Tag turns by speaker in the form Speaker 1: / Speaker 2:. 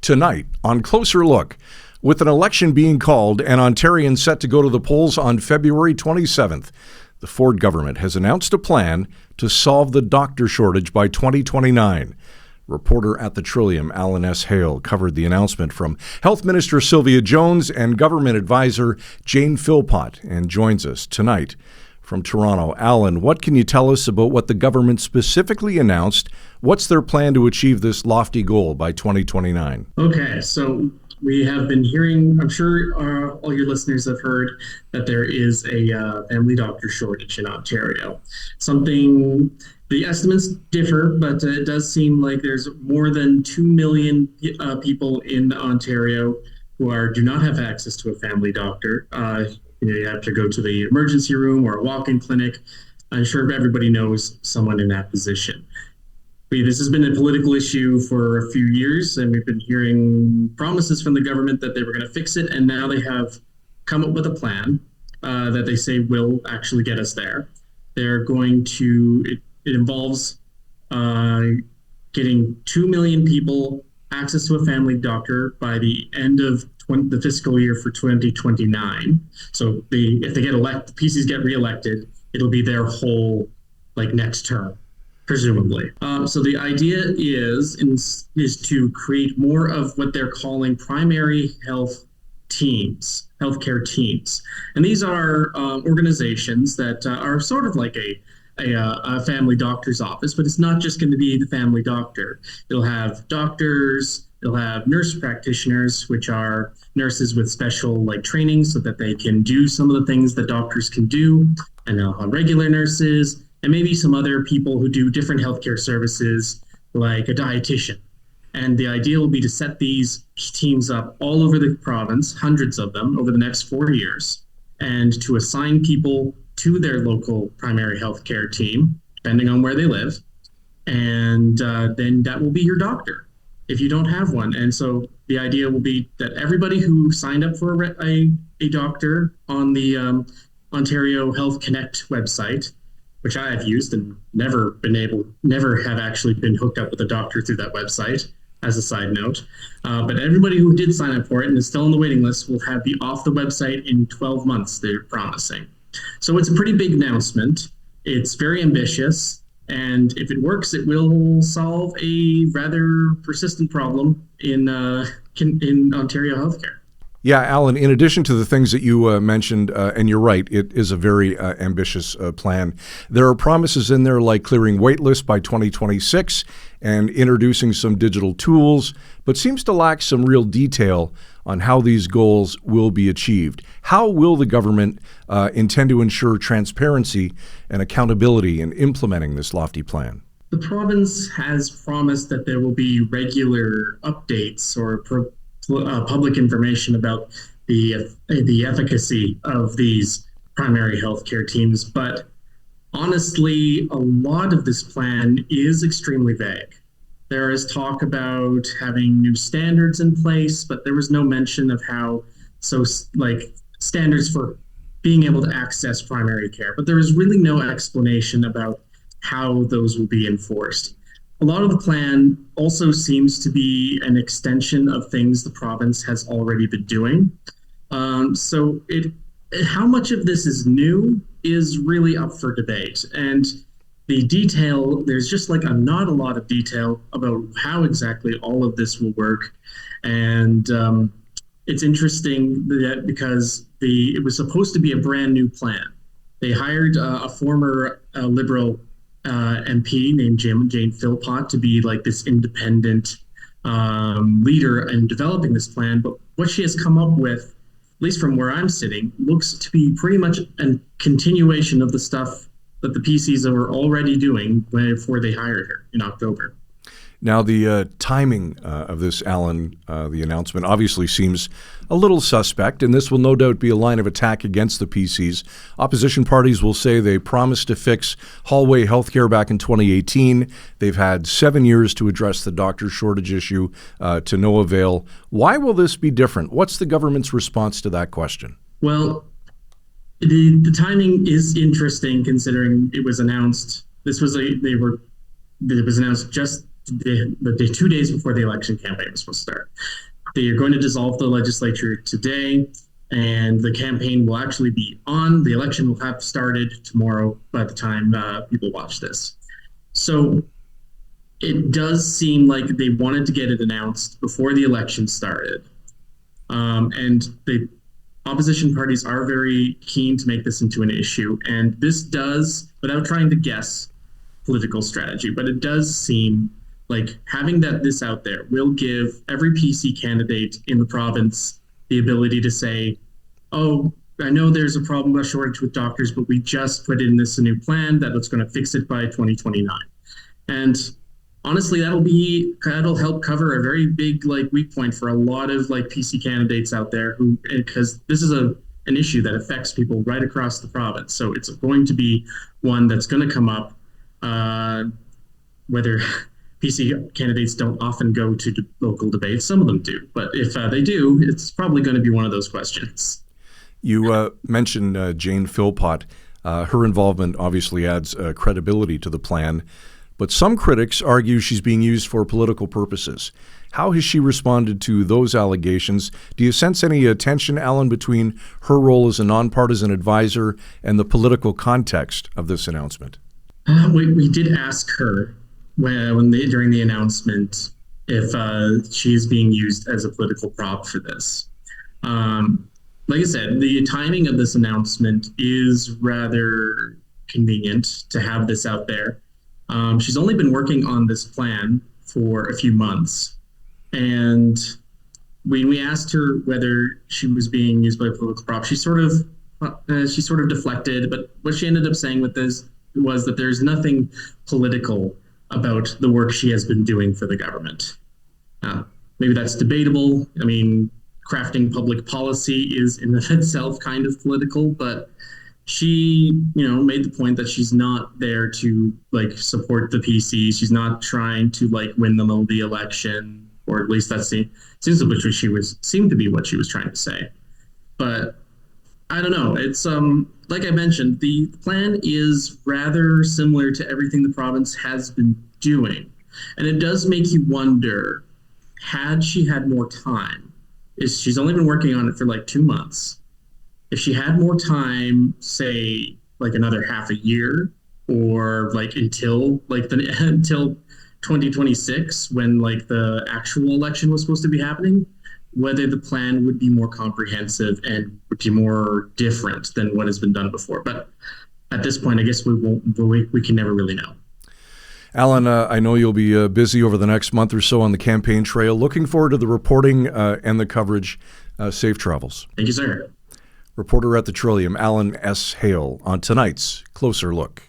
Speaker 1: Tonight, on Closer Look, with an election being called and Ontarians set to go to the polls on February 27th, the Ford government has announced a plan to solve the doctor shortage by 2029. Reporter at the Trillium, Alan S. Hale, covered the announcement from Health Minister Sylvia Jones and Government Advisor Jane Philpott, and joins us tonight from Toronto. Alan, what can you tell us about what the government specifically announced? What's their plan to achieve this lofty goal by 2029?
Speaker 2: Okay, so we have been hearing, I'm sure all your listeners have heard that there is a family doctor shortage in Ontario. The estimates differ, but it does seem like there's more than 2 million people in Ontario who do not have access to a family doctor. You have to go to the emergency room or a walk-in clinic. I'm sure everybody knows someone in that position. This has been a political issue for a few years, and we've been hearing promises from the government that they were going to fix it, and now they have come up with a plan that they say will actually get us there. They're going to, it involves getting 2 million people access to a family doctor by the end of the fiscal year for 2029. So if they get elected, the PCs get reelected, it'll be their whole next term, presumably. So the idea is to create more of what they're calling primary health teams, healthcare teams. And these are organizations that are sort of like a family doctor's office, but it's not just going to be the family doctor. It'll have doctors, it'll have nurse practitioners, which are nurses with special training so that they can do some of the things that doctors can do, and they'll have regular nurses, and maybe some other people who do different healthcare services, like a dietitian. And the idea will be to set these teams up all over the province, hundreds of them, over the next 4 years, and to assign people to their local primary healthcare team, depending on where they live. And then that will be your doctor if you don't have one. And so the idea will be that everybody who signed up for a doctor on the Ontario Health Connect website, which I have used and never have actually been hooked up with a doctor through that website, as a side note. But everybody who did sign up for it and is still on the waiting list will be off the website in 12 months, they're promising. So it's a pretty big announcement. It's very ambitious. And if it works, it will solve a rather persistent problem in Ontario healthcare.
Speaker 1: Yeah, Alan, in addition to the things that you mentioned, and you're right, it is a very ambitious plan. There are promises in there like clearing wait lists by 2026 and introducing some digital tools, but seems to lack some real detail on how these goals will be achieved. How will the government intend to ensure transparency and accountability in implementing this lofty plan?
Speaker 2: The province has promised that there will be regular updates or public information about the efficacy of these primary healthcare teams, but honestly, a lot of this plan is extremely vague. There is talk about having new standards in place, but there was no mention of standards for being able to access primary care. But there is really no explanation about how those will be enforced. A lot of the plan also seems to be an extension of things the province has already been doing. So how much of this is new is really up for debate. And the detail, there's just not a lot of detail about how exactly all of this will work. And it's interesting that because it was supposed to be a brand new plan. They hired a former Liberal MP named Jane Philpott to be this independent leader in developing this plan. But what she has come up with, at least from where I'm sitting, looks to be pretty much a continuation of the stuff that the PCs were already doing before they hired her in October.
Speaker 1: Now, the timing of this, Alan, the announcement obviously seems a little suspect, and this will no doubt be a line of attack against the PCs. Opposition parties will say they promised to fix hallway healthcare back in 2018. They've had 7 years to address the doctor shortage issue to no avail. Why will this be different? What's the government's response to that question?
Speaker 2: Well, the timing is interesting considering it was announced. It was announced just the 2 days before the election campaign was supposed to start. They are going to dissolve the legislature today, and the campaign will actually be on. The election will have started tomorrow by the time people watch this. So it does seem like they wanted to get it announced before the election started. And the opposition parties are very keen to make this into an issue. And this does, without trying to guess political strategy, but it does seem like having this out there will give every PC candidate in the province the ability to say, oh, I know there's a problem, a shortage with doctors, but we just put in this new plan that's going to fix it by 2029. And honestly, that'll help cover a very big weak point for a lot of PC candidates out there because this is an issue that affects people right across the province. So it's going to be one that's going to come up, whether PC candidates don't often go to local debates. Some of them do, but if they do, it's probably going to be one of those questions.
Speaker 1: You mentioned Jane Philpott. Her involvement obviously adds credibility to the plan, but some critics argue she's being used for political purposes. How has she responded to those allegations? Do you sense any tension, Alan, between her role as a nonpartisan advisor and the political context of this announcement?
Speaker 2: We did ask her during the announcement if she's being used as a political prop for this. Like I said, the timing of this announcement is rather convenient to have this out there. She's only been working on this plan for a few months. And when we asked her whether she was being used by a political prop, she sort of deflected. But what she ended up saying with this was that there's nothing political about the work she has been doing for the government. Maybe that's debatable. I mean, crafting public policy is in itself kind of political, but she, made the point that she's not there to support the PC. She's not trying to win the election, or at least that seems to be what she was trying to say. But I don't know. It's like I mentioned, the plan is rather similar to everything the province has been doing, and it does make you wonder: had she had more time? She's only been working on it for 2 months. If she had more time, say another half a year, or until 2026, when the actual election was supposed to be happening, whether the plan would be more comprehensive and would be more different than what has been done before. But at this point, I guess we can never really know.
Speaker 1: Alan, I know you'll be busy over the next month or so on the campaign trail. Looking forward to the reporting and the coverage. Safe travels.
Speaker 2: Thank you, sir.
Speaker 1: Reporter at the Trillium, Alan S. Hale, on tonight's Closer Look.